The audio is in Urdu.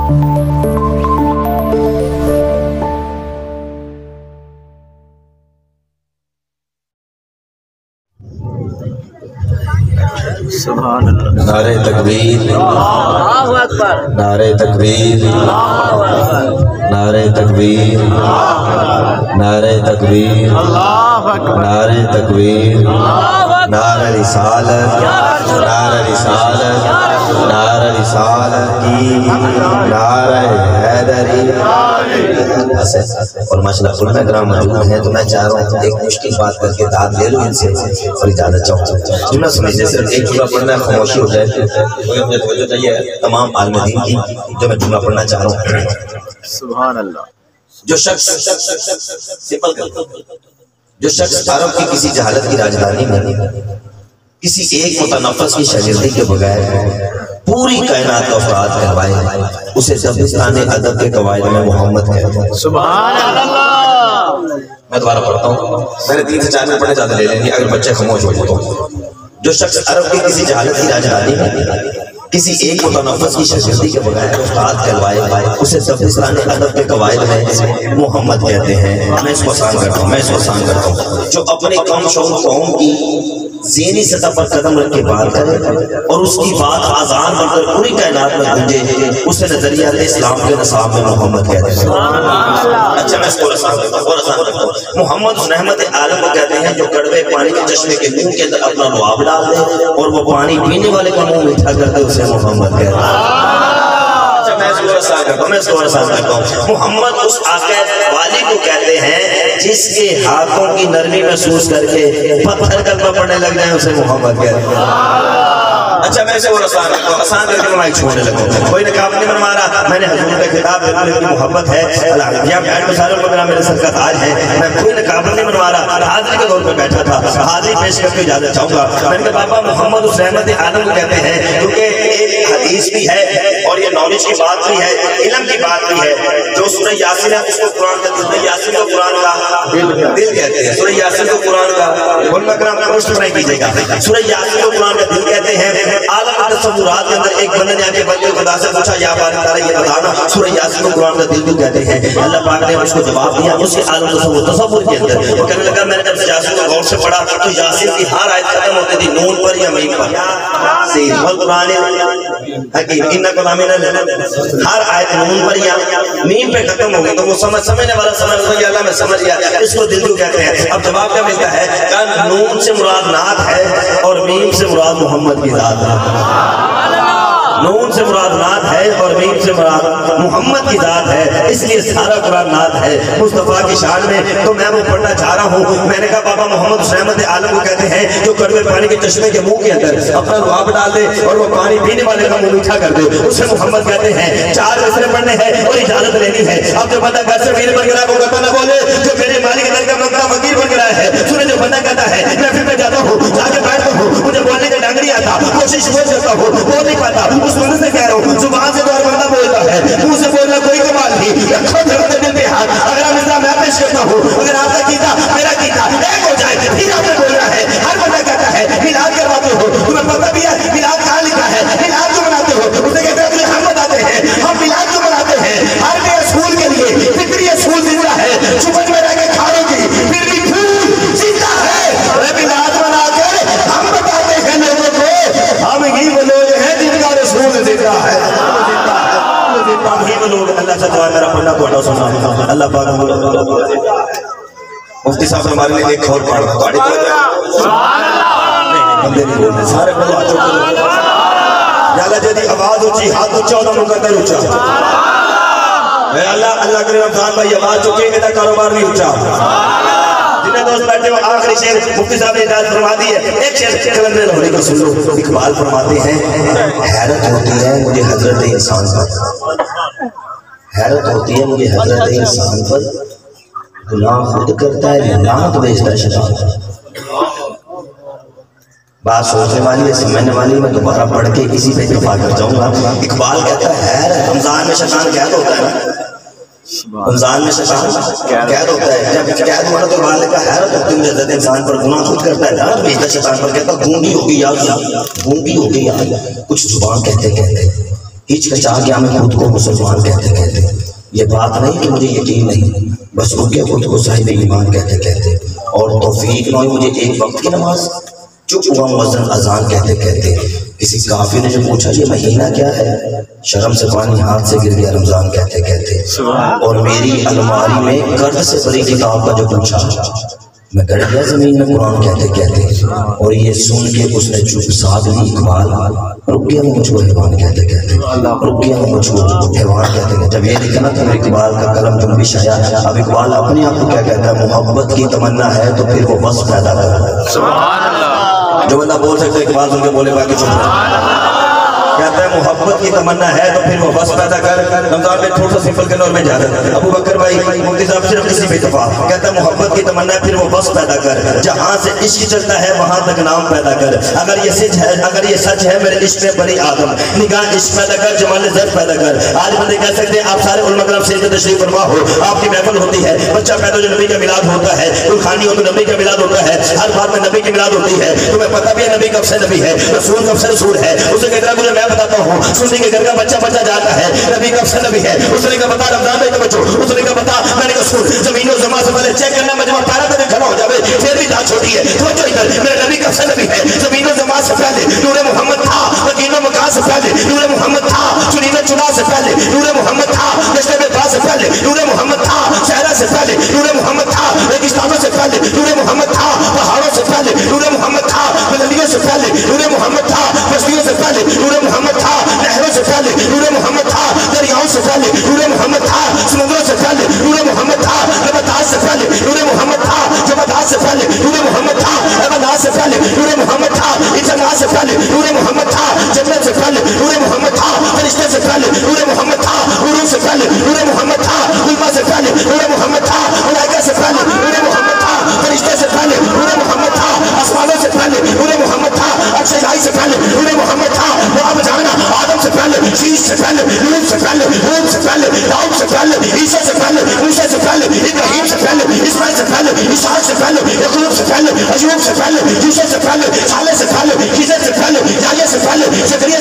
سبحان اللہ۔ نعرہ تکبیر، نعرہ تکبیر، نعرہ تکبیر، نعرہ تکبیر، نعرہ تکبیر، نعرہ رسالت، نعرہ رسالت، نعرہ رسالت کی، نعرہ حیدری۔ اور ماشاءاللہ علماء کرام موجود ہیں تو میں چاہ رہا ہوں ایک مشکل بات کر کے داد لے لوں ان سے اور اجازت چاہوں جملہ سمجھے صرف ایک جملہ پڑھنا ہے، خاموشی ہو جائے، کوئی اپنے توجہ چاہیے تمام عالم دین کی جو میں جملہ پڑھنا چاہ رہا ہوں۔ سبحان اللہ۔ جو شخص سمپل کرتا جو شخص عرب کی کسی جہالت کی راجدھانی میں کسی ایک متنفس کی شاگردی کے بغیر پوری کائنات کا افراد کروائے اسے دبستان ادب کے قواعد میں محمد کہتے ہیں۔ سبحان اللہ۔ میں دوبارہ پڑھتا ہوں، میں نے 3 سے 4 میں پڑھنے زیادہ لے لیں گے اگر بچے خاموش ہو جاتے ہیں۔ جو شخص عرب کی کسی جہالت کی راجدھانی میں کسی ایک متنفس کی شاگردی کے بغیر استاد کہلوائے اسے دبستان ادب کے قواعد میں محمد کہتے ہیں۔ میں اس کو آسان کرتا ہوں، جو اپنی کم شعور قوم کی ذہنی سطح پر قدم رکھ کے بات کرے اور اس کی بات آزان بن کر پوری کائنات میں گونجے اسے نظریات اسلام کے نصاب میں محمد کہتے ہیں۔ اچھا میں اس کو آسان کرتا ہوں، محمد اس رحمت عالم کو کہتے ہیں جو کڑوے پانی کے چشمے کے منہ کے اندر اپنا لعاب ڈال دے اور وہ پانی پینے والے کا منہ میٹھا کر دے اسے محمد کہتے ہیں۔ میں اس کو آسان کرتا ہوں، محمد اس آقا والی کو کہتے ہیں جس کے ہاتھوں کی نرمی محسوس کر کے پتھر کلمہ پڑھنے لگ جائیں اسے محمد کہتے ہیں۔ اچھا میں اسے اور آسان کرتا ہوں، آسان کر کے میں مائک چھوڑنے لگا ہوں، کوئی نقاب نہیں بنوا رہا، میں نے حضور کا خطاب بالکل کی محبت ہے، یا بیٹھ مسالوں کو میرا سر کا تاج ہے، میں کوئی نقاب نہیں بنوا رہا، حاضری کے دور پہ بیٹھا تھا، حاضری پیش کر کے اجازت چاہوں گا۔ میں نے کہا بابا محمد اس رحمت عالم کو کہتے ہیں کیونکہ ایک حدیث بھی ہے اور یہ نالج کی بات بھی ہے، علم کی بات بھی ہے، جو سورہ یاسین ہے اس کو قرآن کا دل، یاسین کو قرآن کا دل کہتے ہیں، سورہ یاسین کو قرآن کا علماء کرام کا مشت نہیں کیجیے گا، سورہ یاسین کو قرآن کا دل کہتے ہیں۔ عالم تصورات کے اندر ایک بندے نے آگے بندے خدا سے پوچھا یا باری تعالیٰ یہ بتانا سورہ یاسین کو قرآن کا دل کیوں کہتے ہیں؟ اللہ پاک نے اس کو جواب دیا اس کے عالم تصور کے اندر، وہ کہنے لگا میں نے جب یاسین کو غور سے پڑھا تو یاسین کی ہر آیت ختم ہوتی تھی نون پر یا میم پر، والقرآن حکیم انک لمن ہر آیت نون پر یا میم پہ ختم ہو گئی تو وہ سمجھنے والا سمجھ گیا اللہ میں سمجھ گیا اس کو دل کیوں کہتے ہیں؟ اب جواب کیا ملتا ہے کہ نون سے مراد نعت ہے اور میم سے مراد محمد کی ذات ہے۔ نون سے مراد نعت ہے اور میم سے مراد محمد کی ذات ہے، اس لیے سارا قرآن نعت ہے مصطفیٰ کی شان میں، تو میں وہ پڑھنا چاہ رہا ہوں۔ میں نے کہا بابا محمد اس رحمت عالم کو کہتے ہیں جو کڑوے پانی کے چشمے کے منہ کے اندر اپنا لعاب ڈال دے اور وہ پانی پینے والے کا منہ میٹھا کر دے اسے محمد کہتے ہیں۔ 4 مصرے پڑھنے ہیں اور اجازت لینی ہے۔ اب جو بندہ گھر سے میرے بن گرا وہ کہتا نہ بولے جو میرے مالک در کا مقدہ وکیل بن گرا ہے، سنے جو بندہ کہتا ہے میں پھر میں جاتا ہوں جا کے بیٹھتا ہوں مجھے بولنے کا ڈنگ نہیں آتا، کوشش بول کرتا ہوں بول نہیں پاتا، اس وجہ سے کہہ رہا ہوں زبان سے تو ہر بندہ بولتا ہے، منہ سے بولنا کوئی کمال نہیں، رکھو دھرتے دل پہ ہاتھ، اگر آپ اسلام میں پیش کرتا ہوں اگر آپ کا کیتا میرا کیتا ایک ہو جائے پھر آپ نے بولنا ہے۔ ہر بندہ کہتا ہے میلاد کرواتے ہو، تمہیں پتہ بھی ہے میلاد کہاں لکھا ہے، میلاد کیوں مناتے ہو؟ اسے کہتے ہیں ہم بتاتے ہیں ہم میلاد کیوں مناتے ہیں؟ ہر کے اصول کے لیے فطری اصول زندہ ہے، چپن میں رہ کے کھانے کی پھر بھی پھول زندہ ہے۔ میلاد منا کے ہم بتاتے ہیں لوگوں کو ہم ہی وہ لوگ ہیں جن کا رسول زندہ ہے، ہم ہی وہ لوگ۔ اللہ سے دعا میرا پڑھنا تو سننا اللہ پاک مفتی صاحب ہمارے لیے ایک اور پڑھنا تھوڑی بندے نہیں بولنے سارے بڑھو آچو کرو یا اللہ جدی آواز اچھی ہاتھ اچھا ہونا مقدر اچھا اے اللہ اللہ کرے رمضان بھائی آواز چکے گے تا کاروبار بھی اچھا جنہیں دوست بیٹھے وہ آخری شعر مفتی صاحب نے اجازت فرما دی ہے، ایک شعر کلندر لاہوری کا سن لو۔ اقبال فرماتے ہیں حیرت ہوتی ہے مجھے حضرت انسان پر، حیرت ہوتی ہے مجھے حضرت انسان پر، گناہ خود کرتا ہے لعنت بھیجتا ہے شیطان پر۔ بات سوچنے والی ہے سمجھنے والی، میں دوبارہ پڑھ کے اسی پہ اتفا کر جاؤں گا۔ اقبال کہتا ہے حیرت، رمضان میں شیطان قید ہوتا ہے، رمضان میں شیطان قید ہوتا ہے، جب قید ہونا تو اقبال نے کہا حیرت ہوتی ہے مجھے حضرت انسان پر، گناہ خود کرتا ہے لعنت بھیجتا ہے شیطان پر۔ کہتا گونگی ہو گئی یاد، گونگی ہو گئی یاد، کچھ زبان کہتے کہتے ہچکچا گیا میں خود کو مسلمان کہتے کہتے. یہ بات نہیں کہ مجھے یقین نہیں، بس رک گیا خود کو صاحب ایمان کہتے کہتے. اور توفیق نہ ہوئی مجھے ایک وقت کی نماز، چپ ہوا مؤذن اذان کہتے کہتے. کسی کافر نے جو پوچھا یہ مہینہ کیا ہے، شرم سے پانی ہاتھ سے گر گیا رمضان کہتے کہتے. اور میری الماری میں قرض سے بڑی کتاب کا جو پوچھا میں گڑ گیا زمین میں قرآن کہتے کہتے. اور یہ سن کے اس نے چپ ساتھ لی اقبال، رک گیا مجھ کو حیوان کہتے کہتے، رک گیا مجھ کو حیوان کہتے کہتے. جب یہ لکھنا تھا اقبال کا قلم جنبش آیا. اب اقبال اپنے آپ کو کیا کہتا ہے، محبت کی تمنا ہے تو پھر وہ وصف پیدا کرتا. سبحان اللہ. جو بندہ بول سکتا ہے اقبال سن کے بولے باقی چپ رہا. کہتا ہے محبت کی تمنا ہے تو پھر وہ وصف پیدا کر. رمضان میں تھوڑا سا سمپل کرنا اور میں جاتا تھا. ابو بکر بھائی مفتی صاحب صرف کسی پہ اتفاق. کہتا ہے محبت کی تمنا ہے پھر وہ وصف پیدا کر. جہاں سے عشق چلتا ہے وہاں تک نام پیدا کر. اگر یہ سچ ہے میرے عشق میں بنی آدم، نگاہ عشق پیدا کر، جمال ظرف پیدا کر. آج بندے کہہ سکتے ہیں آپ سارے علماء کرام سے تشریف فرما ہو، آپ کی محفل ہوتی ہے، بچہ پیدا جو نبی کا میلاد ہوتا ہے، خانی ہو تو نبی کا میلاد ہوتا ہے، ہر بات میں نبی کی میلاد ہوتی ہے. تمہیں پتہ بھی ہے نبی کب سے نبی ہے، رسول کب سے رسول ہے. اسے کہتا ہے مجھے میں بتاتا ہوں، سنی کے گھر کا بچہ بچہ جاتا ہے، نبی کب سے نبی ہے. اس نے کہا بتا رمضان میں بچو، اس نے کہا بتا. میں نے کہا سن، زمین و زمان سے پہلے چیک کرنا مجمع پارا پہ کھڑا ہو جاوے پھر بھی داد چھوٹی ہے. توجہ ادھر، میرے نبی کب سے نبی ہے. زمین و زمان سے پہلے نور محمد تھا، مکین و مکان سے پہلے نور محمد تھا، چنین و چنا سے پہلے نور محمد تھا، دشت میں با سے پہلے نور محمد تھا، صحرا سے پہلے نور محمد تھا، ریگستانوں سے پہلے نور محمد تھا، پہاڑوں سے پہلے نور محمد تھا، بلندیوں سے پہلے نور محمد تھا، بستیوں سے پہلے نور محمد تھا، نہروں سے پہلے نور محمد تھا، دریاؤں سے پہلے نور محمد تھا، سمندروں سے پہلے نور محمد تھا، نباتات سے پہلے نور محمد تھا، جمادات سے پہلے نور محمد تھا، حیوانات سے پہلے نور محمد تھا، انسانات سے پہلے نور محمد تھا، جنت سے پہلے نور محمد تھا، فرشتے سے پہلے نور محمد تھا، حور سے پہلے نور محمد تھا، علماء سے پہلے نور محمد تھا، ملائکہ سے پہلے نور محمد تھا، فرشتے سے پہلے نور محمد تھا، آسمانوں سے پہلے نور محمد تھا، عرش الہی سے پہلے نور محمد تھا، وہ جانا آدم سے پہلے، شیش سے پہلے، نوح سے پہلے، ہود سے پہلے، داؤد سے پہلے، عیسیٰ سے پہلے، موسیٰ سے پہلے، ابراہیم سے پہلے، اسماعیل سے پہلے، اسحاق سے پہلے، یعقوب سے پہلے، ایوب سے پہلے، یوسف سے پہلے، صالح سے پہلے، خضر سے پہلے، یحییٰ سے پہلے، زکریا